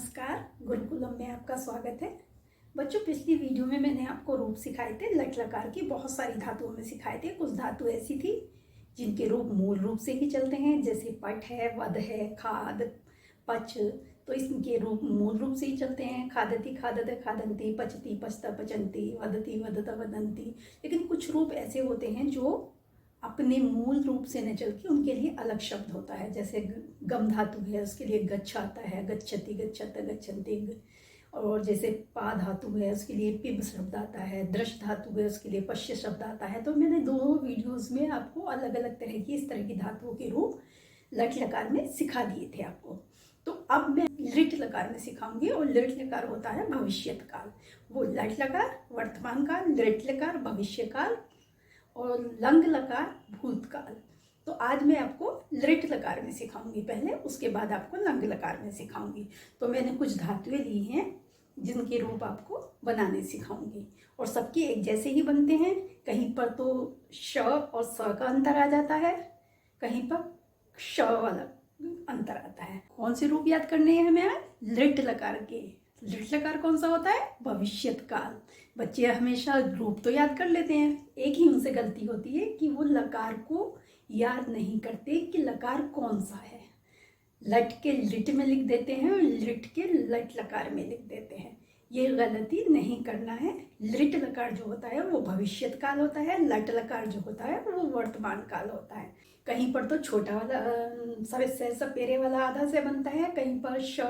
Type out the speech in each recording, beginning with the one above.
नमस्कार, गुरुकुलम में आपका स्वागत है। बच्चों, पिछली वीडियो में मैंने आपको रूप सिखाए थे, लट लकार की बहुत सारी धातुओं में सिखाए थे। कुछ धातु ऐसी थी जिनके रूप मूल रूप से ही चलते हैं, जैसे पट है, वध है, खाद, पच। तो इसके रूप मूल रूप से ही चलते हैं, खादती खादत खादंती, पचती पचता पचंती, वदती वदत वदंती। लेकिन कुछ रूप ऐसे होते हैं जो अपने मूल रूप से न चल के उनके लिए अलग शब्द होता है। जैसे गम धातु है, उसके लिए गच्छ आता है, गच्छति गच्छत गच्छन्ति। और जैसे पा धातु है, उसके लिए पिब शब्द आता है। दृश धातु है, उसके लिए पश्य शब्द आता है। तो मैंने दोनों वीडियोस में आपको अलग अलग तरह की इस तरह की धातुओं के रूप लट लकार में सिखा दिए थे आपको। तो अब मैं लिट लकार में सिखाऊंगी, और लिट लकार होता है भविष्यत काल। वो लट लकार वर्तमान काल, लिट लकार भविष्य काल, और लंग लकार भूतकाल। तो आज मैं आपको लिट लकार में सिखाऊंगी पहले, उसके बाद आपको लंग लकार में सिखाऊंगी। तो मैंने कुछ धातुएं ली हैं जिनके रूप आपको बनाने सिखाऊंगी, और सबके एक जैसे ही बनते हैं। कहीं पर तो श और स का अंतर आ जाता है, कहीं पर श वाला अंतर आता है। कौन से रूप याद करने हैं हमें आज? लिट लकार के। लिट लकार कौन सा होता है? भविष्यत काल। बच्चे हमेशा रूप तो याद कर लेते हैं, एक ही उनसे गलती होती है कि वो लकार को याद नहीं करते कि लकार कौन सा है। लट के लिट में लिख देते हैं और लिट के लट लकार में लिख देते हैं। ये गलती नहीं करना है। लिट लकार जो होता है वो भविष्यत काल होता है, लट लकार जो होता है वो वर्तमान काल होता है। कहीं पर तो छोटा वाला सपेरे वाला आधा से बनता है, कहीं पर श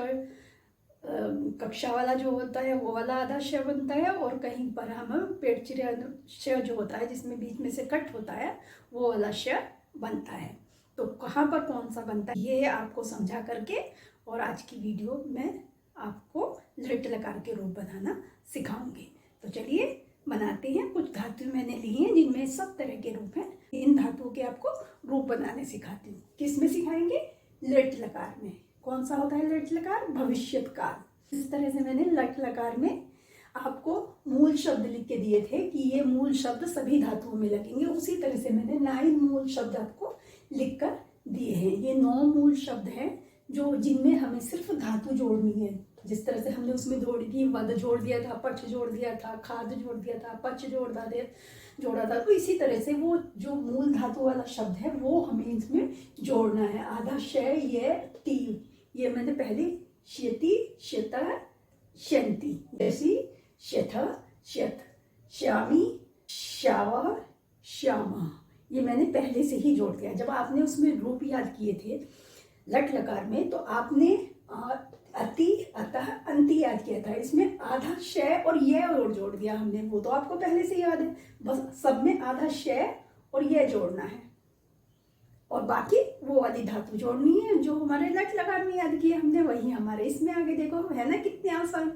कक्षा वाला जो होता है वो वाला आधा श बनता है, और कहीं पर हम पेट चिरे श जो होता है जिसमें बीच में से कट होता है वो वाला श बनता है। तो कहाँ पर कौन सा बनता है ये आपको समझा करके, और आज की वीडियो में आपको लिट लकार के रूप बनाना सिखाऊंगी। तो चलिए बनाते हैं। कुछ धातु मैंने ली हैं जिनमें सब तरह के रूप हैं। इन धातुओं के आपको रूप बनाने सिखाती हूँ। किस में सिखाएंगे? लिट लकार में। कौन सा होता है लिट लकार? भविष्यत काल। इस तरह से मैंने लिट लकार में आपको मूल शब्द लिख के दिए थे कि ये मूल शब्द सभी धातुओं में लगेंगे। उसी तरह से मैंने 9 मूल शब्द आपको लिख कर दिए हैं। ये 9 मूल शब्द हैं जो जिनमें हमें सिर्फ धातु जोड़नी है। जिस तरह से हमने उसमें जोड़ी थी, वध जोड़ दिया था, पच जोड़ दिया था, खाद जोड़ दिया था, पच जोड़ा था। तो इसी तरह से वो जो मूल धातु वाला शब्द है वो हमें इसमें जोड़ना है। आधा शय, ये ती, ये मैंने पहले श्यति, श्यत, श्यंती, जैसी श्यथ, श्यथ, श्यामी, श्याव, श्यामा, ये मैंने पहले से ही जोड़ दिया। जब आपने उसमें रूप याद किए थे लट लकार में, तो आपने अति, अतः, अंति याद किया था। इसमें आधा शय और ये और जोड़ दिया हमने, वो तो आपको पहले से याद है। बस सब में आधा शय और ये जोड़ना है, और बाकी वो वाली धातु जोड़नी है जो हमारे लट लकार में याद किए हमने, वही हमारे इसमें आगे देखो है ना। कितने आसान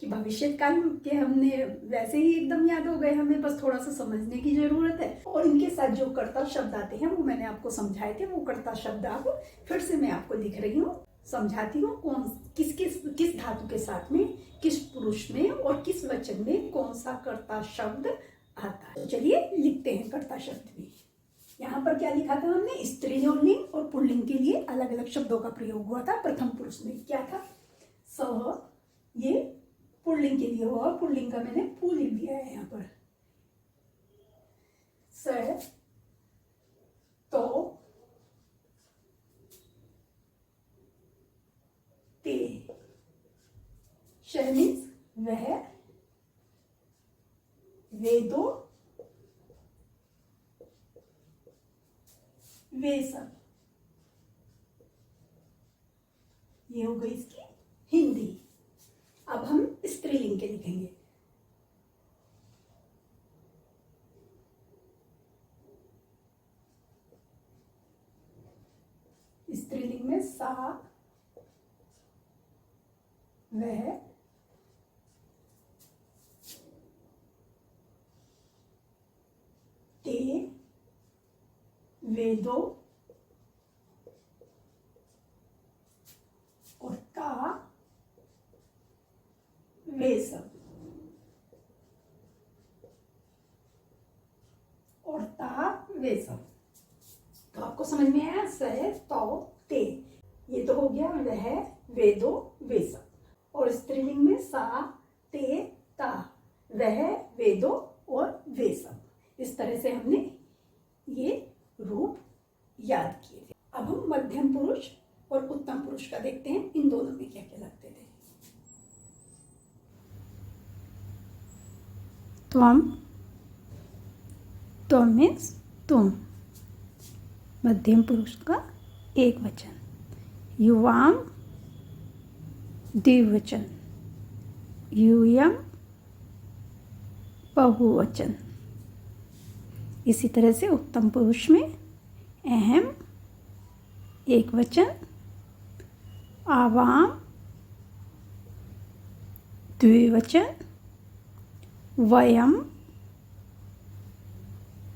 कि भविष्य काल के हमने वैसे ही एकदम याद हो गए, हमें बस थोड़ा सा समझने की जरूरत है। और इनके साथ जो कर्ता शब्द आते हैं वो मैंने आपको समझाए थे। वो कर्ता शब्द आप फिर से मैं आपको लिख रही हूँ, समझाती हूँ। कौन किस धातु के साथ में, किस पुरुष में और किस वचन में कौन सा कर्ता शब्द आता है। चलिए लिखते हैं कर्ता शब्द भी। यहाँ पर क्या लिखा था हमने? स्त्रीलिंग और पुल्लिंग के लिए अलग अलग शब्दों का प्रयोग हुआ था। प्रथम पुरुष में क्या था? स, ये पुल्लिंग के लिए हुआ। पुल्लिंग का मैंने पू लिख दिया है यहाँ पर। स, तो, ते। श मीन्स वह, वे दो, वे सब। ये हो गई इसकी हिंदी। अब हम स्त्रीलिंग के लिखेंगे। स्त्रीलिंग में सा, वह, ते, वे दो, और ता, वे सब, और ता, वे सब। तो आपको समझ में आया? स, तो, ते। ये तो हो गया वह, वे दो, वे सब। और स्त्रीलिंग में सा, ते, ता, वह, वे दो और वे सब। इस तरह से हमने ये रूप याद किए थे। अब हम मध्यम पुरुष और उत्तम पुरुष का देखते हैं, इन दोनों में क्या क्या लगते थे। त्वम, त्वम मीन्स तुम, मध्यम पुरुष का एक वचन। युवाम द्विवचन, यूयम बहुवचन। इसी तरह से उत्तम पुरुष में अहम एक वचन, आवाम द्विवचन, वयम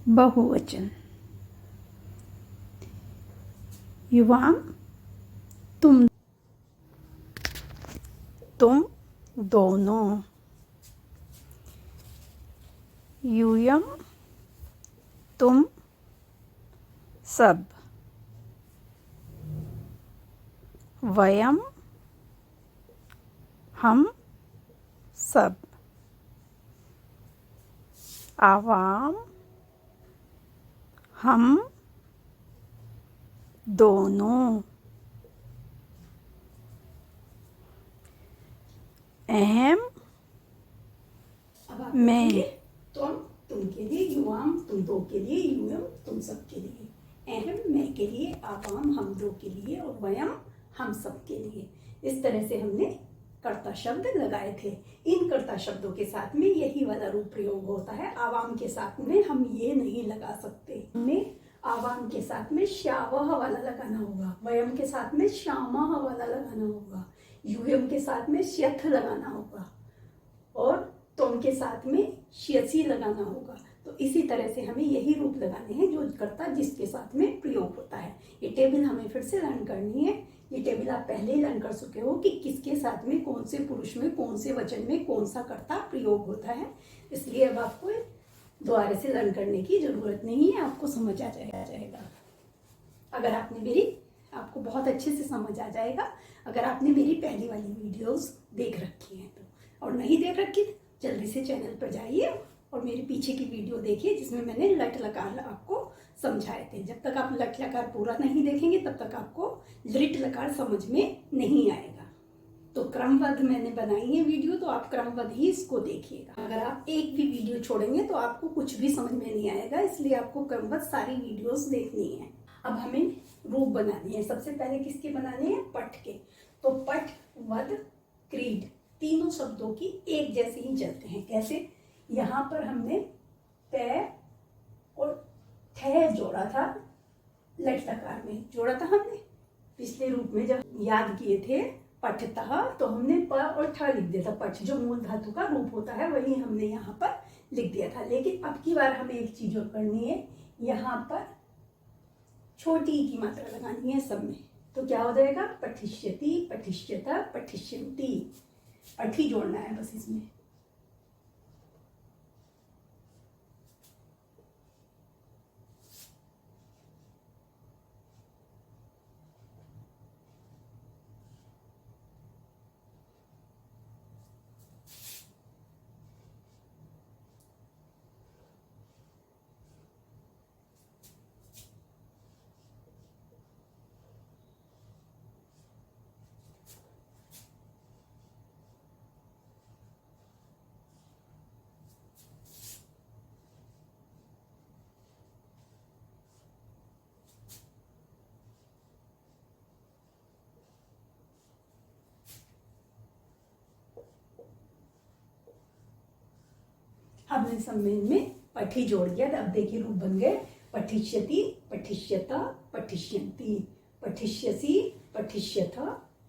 बहुवचन। युवाम तुम दोनों, यूयम तुम सब, वयम हम सब, आवाम हम दोनों, अहम मैं, तुम के लिए, युवाम तुम दो के लिए, यूयम तुम सब के लिए, अहम मैं के लिए, आवाम हम दो के लिए और वयम हम सब के लिए। इस तरह से हमने कर्ता शब्द लगाए थे। इन कर्ता शब्दों के साथ में यही वाला रूप प्रयोग होता है। आवाम के साथ में हम ये नहीं लगा सकते। हमें आवाम के साथ में श्यावह वाला लगाना होगा, वयम के साथ में श्यामह वाला लगाना होगा, यूयम के साथ में श्यथ लगाना होगा और तुम के साथ में श्यसी लगाना होगा। तो इसी तरह से हमें यही रूप लगाने हैं जो कर्ता जिसके साथ में प्रयोग होता है। ये टेबल हमें फिर से लर्न करनी है। ये टेबल आप पहले ही लर्न कर चुके हो कि किसके साथ में, कौन से पुरुष में, कौन से वचन में कौन सा कर्ता प्रयोग होता है। इसलिए अब आपको दोबारा से लर्न करने की जरूरत नहीं है, आपको समझ आ जाएगा। अगर आपको बहुत अच्छे से समझ आ जाएगा अगर आपने मेरी पहली वाली वीडियोस देख रखी हैं तो। और नहीं देख रखी तो जल्दी से चैनल पर जाइए और मेरे पीछे की वीडियो देखिए जिसमें मैंने लट लकार आपको समझाए थे। जब तक आप लट लकार पूरा नहीं देखेंगे तब तक आपको लिट लकार समझ में नहीं आएगा। तो क्रमबद्ध मैंने बनाई है वीडियो, तो आप क्रमबद्ध ही इसको देखिएगा। अगर आप एक भी वीडियो छोड़ेंगे तो आपको कुछ भी समझ में नहीं आएगा, इसलिए आपको क्रमबद्ध सारी वीडियोस देखनी है। अब हमें रूप बनानी है। सबसे पहले किसके बनाने हैं? पठ के। तो पठ, वध, क्रीड तीनों शब्दों की एक जैसे ही चलते हैं। कैसे? यहाँ पर हमने प और ठ जोड़ा था, लट लकार में जोड़ा था हमने। पिछले रूप में जब याद किए थे पठतः तो हमने प और ठ लिख दिया था। पठ जो मूल धातु का रूप होता है वही हमने यहाँ पर लिख दिया था। लेकिन अब की बार हमें एक चीज और करनी है, यहाँ पर छोटी ई की मात्रा लगानी है सब में। तो क्या हो जाएगा? पठिष्यति, पठिष्यता, पठिष्यन्ति। पठी जोड़ना है बस इसमें। हमने सम्मेलन में पठी जोड़ दिया। अब देखिए रूप बन गए। पठिष्यति, पठिष्यता, पठिष्यन्ति, पठिष्यसि, पठिष्यथ,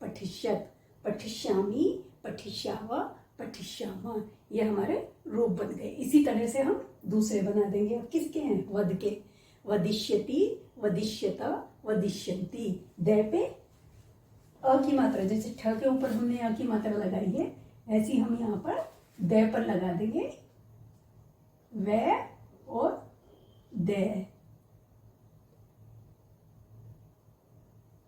पठिष्यत, पठिष्यामि, पठिष्याव, पठिष्याम। ये हमारे रूप बन गए। इसी तरह से हम दूसरे बना देंगे। अब किसके हैं? वध के। वदिष्यति, वदिष्यत, वदिष्यन्ति। द पे अ की मात्रा, जैसे ठ के ऊपर हमने अ की मात्रा लगाई है ऐसी हम यहाँ पर द पर लगा देंगे। व और द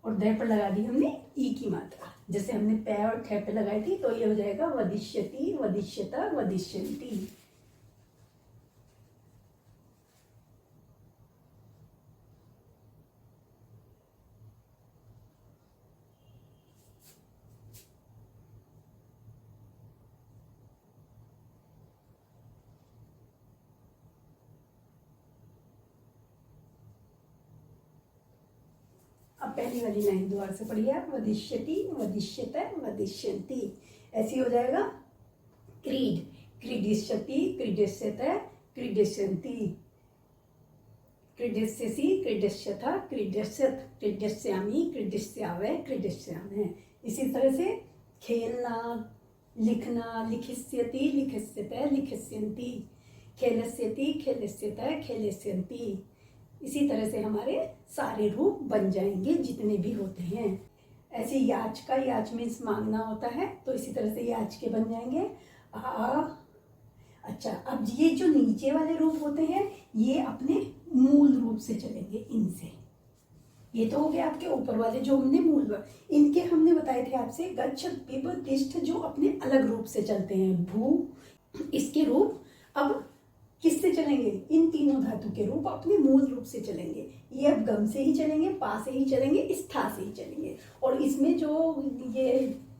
और द पर लगा दी हमने ई की मात्रा, जैसे हमने पै और ठ पे लगाई थी, तो ये हो जाएगा वदिष्यति, वदिष्यत, वदिष्यन्ति। अब पहली वाली लाइन दोबारा से पढ़िए आप, वदिष्यति, वदिष्यत, वदिष्यन्ति। ऐसी हो जाएगा क्रीड, क्रीडिष्यति, क्रीडिष्यत, क्रीडिष्यन्ति, क्रीडिष्यसि, क्रीडिष्यथ, क्रीडिष्यत, क्रीडिष्यामि, क्रीडिष्यावै, क्रीडिष्यामः। इसी तरह से खेलना, लिखना, लिखिष्यति, लिखिष्यत, लिखिष्यन्ति, खेलस्यति, खेलस्यत, खेलस्यन्ति। इसी तरह से हमारे सारे रूप बन जाएंगे जितने भी होते हैं। ऐसे याच का, याच मीन्स मांगना होता है, तो इसी तरह से याच के बन जाएंगे आ। अच्छा, अब ये जो नीचे वाले रूप होते हैं ये अपने मूल रूप से चलेंगे इनसे। ये तो हो गया आपके ऊपर वाले जो हमने मूल, इनके हमने बताए थे आपसे गच्छ, पिब, तिष्ठ, जो अपने अलग रूप से चलते हैं। भू, इसके रूप अब किससे चलेंगे? इन तीनों धातु के रूप अपने मूल रूप से चलेंगे। ये अब गम से ही चलेंगे, पा से ही चलेंगे, स्था से ही चलेंगे। और इसमें जो ये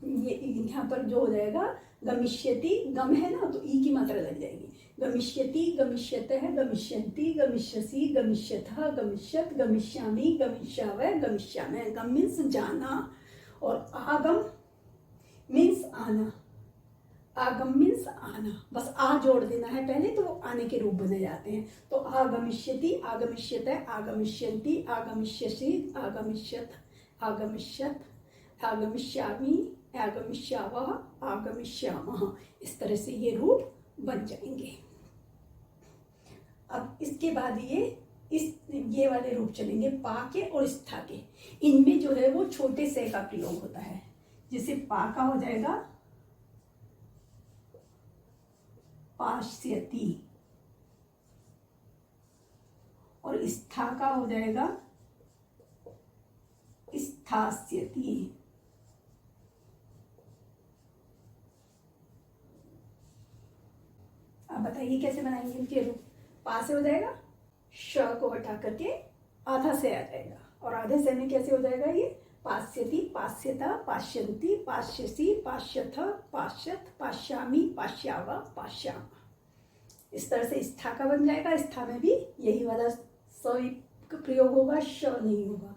यहाँ पर जो हो जाएगा गमिष्यति, गम है ना, तो ई की मात्रा लग जाएगी। गमिष्यति, गमिष्यतः, गमिष्यन्ति, गमिष्यसि, गमिष्यथः, गमिष्यत, गमिष्यामि, गमिष्यावै, गमिष्यामः। गम मीन्स जाना और आगम मीन्स आना। आगम मीन्स आना, बस आ जोड़ देना है पहले, तो वो आने के रूप बने जाते हैं। तो आगमिष्यति, आगमिष्यत, आगमिष्यन्ति, आगमिष्यसि, आगमिष्यत, आगमिष्यत, आगमिष्यामि, आगमिष्यावः, आगमिष्यामः। इस तरह से ये रूप बन जाएंगे। अब इसके बाद ये वाले रूप चलेंगे पा के और स्था के। इनमें जो है वो छोटे से का प्रयोग होता है। जैसे पा का हो जाएगा पाश्यति और स्था का हो जाएगा स्थास्यति। अब बताइए कैसे बनाएंगे इनके रूप। पा से हो जाएगा श को हटा करके आधा से आ जाएगा, और आधे से में कैसे हो जाएगा ये पास्यति, पास्यता, पाश्यन्ति, पाश्यसि, पाश्यथ, पाश्यत, पाश्यामि, पाश्याव, पाश्याम। इस तरह से स्था का बन जाएगा। स्था में भी यही वाला स का प्रयोग होगा, श नहीं होगा।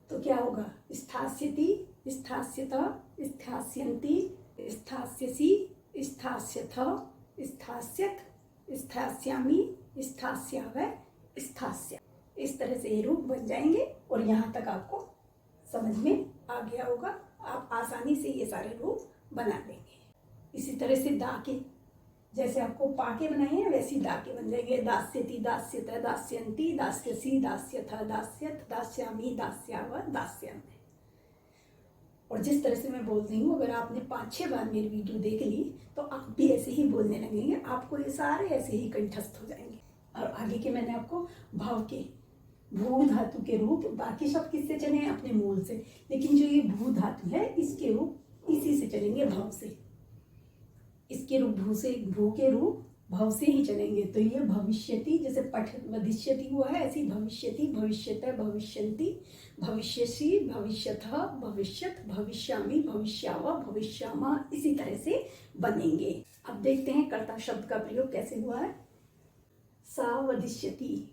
तो क्या होगा स्थास्यति, स्थास्यत, स्थास्यन्ति, स्थास्यसि, स्थास्यथ, स्थास्यत, स्थास्यामि, स्थास्यावै, स्थास्या। इस तरह से ये रूप बन जाएंगे और यहाँ तक आपको समझ में आ गया होगा। आप आसानी से ये सारे रूप बना लेंगे। इसी तरह से दा के, जैसे आपको पा के बनाए हैं वैसे दा के बन जाएंगे। दास्यति, दास्यत, दास्यन्ति, दास्यसि, दास्यथ, दास्यत, दास्यामि, दास्याव, दास्यामि। और जिस तरह से मैं बोल रही हूँ, अगर आपने 5-6 बार मेरी वीडियो देख ली तो आप भी ऐसे ही बोलने लगेंगे, आपको ये सारे ऐसे ही कंठस्थ हो जाएंगे। और आगे के मैंने आपको भाव के, भू धातु के रूप, बाकी सब किससे चले हैं अपने मूल से, लेकिन जो ये भू धातु है इसके रूप इसी से चलेंगे, भव से। इसके रूप भू के रूप भव से ही चलेंगे। तो ये भविष्यति, जैसे पठ वदिष्यति हुआ है, ऐसी भविष्यति, भविष्यत, भविष्यन्ति, भविष्यसि, भविष्यथ, भविष्यत, भविष्यामि, भविष्याव, भविष्यामा। इसी तरह से बनेंगे। अब देखते हैं कर्ता शब्द का प्रयोग कैसे हुआ है। सा वदिष्यति,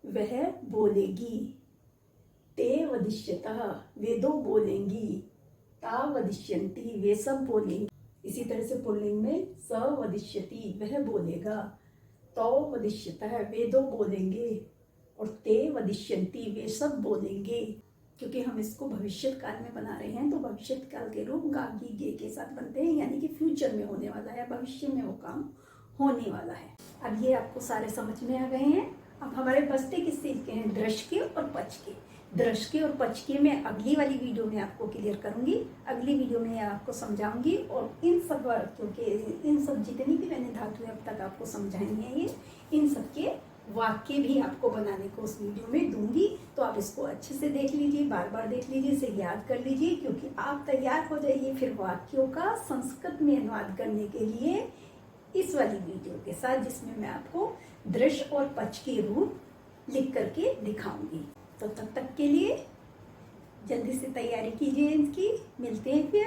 वह बोलेगी। ते वदिष्यतः, वे दो बोलेंगी। ता वदिष्यन्ति, वे सब बोलेंगी। इसी तरह से पुल्लिंग में स वदिष्यति, वह बोलेगा। तौ वदिष्यतः, वे दो बोलेंगे। और ते वदिष्यन्ति, वे सब बोलेंगे। क्योंकि हम इसको भविष्य काल में बना रहे हैं, तो भविष्य काल के रूप गागी गे के साथ बनते हैं, यानी कि फ्यूचर में होने वाला है, भविष्य में वो काम होने वाला है। अब ये आपको सारे समझ में आ गए हैं। अब हमारे बचते किस चीज़ के हैं, दृश्य के और पच के। दृश्य के और पच के मैं अगली वाली वीडियो में आपको क्लियर करूंगी। अगली वीडियो में आपको समझाऊंगी। और इन सब, क्योंकि इन सब जितनी भी मैंने धातुएं अब तक आपको समझाई हैं, ये इन सब के वाक्य भी आपको बनाने को उस वीडियो में दूंगी, तो आप इसको अच्छे से देख लीजिए, बार बार देख लीजिए, इसे याद कर लीजिए, क्योंकि आप तैयार हो जाइए फिर वाक्यों का संस्कृत में अनुवाद करने के लिए इस वाली वीडियो के साथ, जिसमें मैं आपको दृश्य और पच के रूप लिख करके दिखाऊंगी। तो तब तक के लिए जल्दी से तैयारी कीजिए इनकी। मिलते हैं फिर